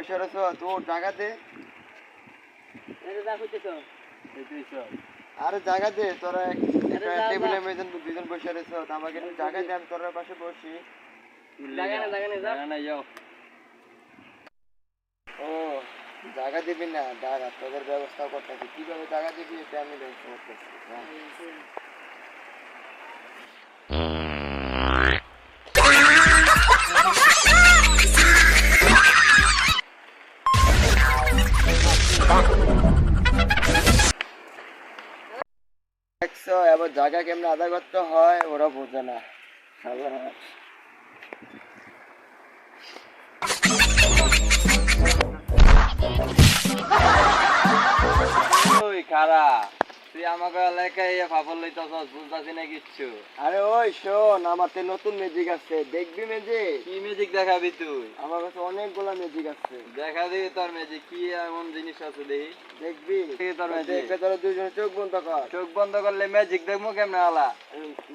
বসে রয়েছ তোর জায়গাতে আরে জায়গা দে তোরা টেবিলের মেয়ে দুজন বসে রয়েছ আমাকে একটু জায়গা দে আমি তোর পাশে বসি ও জায়গা দিবি না জায়গা তোদের ব্যবস্থা করতেছি কিভাবে জায়গা দিবি এটা আমি ব্যবস্থা করতেছি এবার জায়গা কেমনে আদায় করতে হয় ওরা বোঝে না খারা তুই আমাকে এলাকায় ফাফল লইতাছস বুঝতাছি না কিচ্ছু। আরে ওই শোন আমার নতুন ম্যাজিক আছে দেখবি ম্যাজিক? কি ম্যাজিক দেখাবি তুই? আমার কাছে অনেকগুলা ম্যাজিক আছে। দেখা দিবি তোর ম্যাজিক কি এমন জিনিস আছে দেখি। দেখবি তোর ম্যাজিক? দেখে তোরা দুজন চোখ বন্ধ কর। চোখ বন্ধ করলে ম্যাজিক দেখবো কেমনে আলা?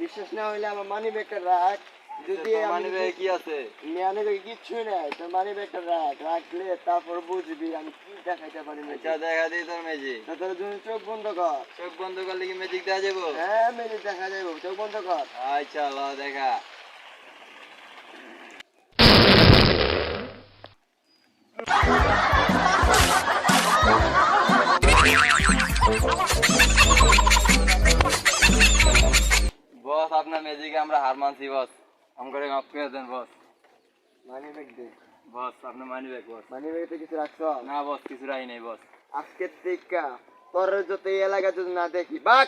বিশ্বাস না হইলে আমার মানি ব্যাগটা রাখ। যদি মানি ব্যাগে কি আছে? মানি ব্যাগে কিচ্ছুই নাই, তোর মানি ব্যাগটা রাখ, রাখলে তারপর বুঝবি আমি কি দেখাইতে পারি। আচ্ছা দেখা দিই তোর ম্যাজিক। তোরা দুজন চোখ বন্ধ কর। চোখ বন্ধ করলে কি ম্যাজিক দেখা যাবো? হ্যাঁ ম্যাজিক দেখা যাবো, চোখ বন্ধ কর। আচ্ছা ল দেখা। বস আপনার ম্যাজিকে আমরা হার মানছি বস, আমাকে মাফ করে দেন বস। মানি ব্যাগ দে বস আপনার মানি ব্যাগ বস। মানি ব্যাগে কিছু রাখছ? না বস কিছু রাই নাই বস। আজকের থেকে তোর যত এই এলাকা যদি না দেখি বাক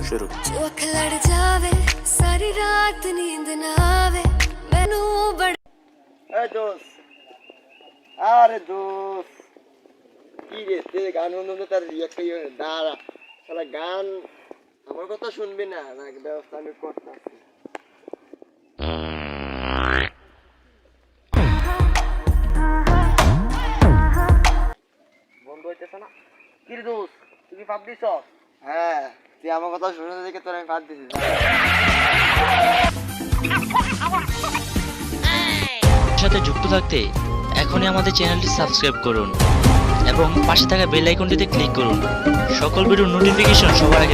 शुरू। चौक लड़ जावे सारी रात नींद ना आवे मैनू बड़ এই দোস্ত আরে দোস্ত কি রে তুই গান শুনতে তার একটা দাঁড়া শালা গান আমার কথা শুনবি না নাকি ব্যবস্থা আমি করতেছি। বন্ধ হইতেছে না কি রে দোস্ত তুই কি পাপ দিছ? হ্যাঁ তুই আমার কথা শুনে দেখে তোর আমি পাপ দিছি। সাথে যুক্ত থাকতে এখনই আমাদের চ্যানেলটি সাবস্ক্রাইব করুন এবং পাশে থাকা বেল আইকনটিতে ক্লিক করুন সকল ভিডিওর নোটিফিকেশন সবার আগে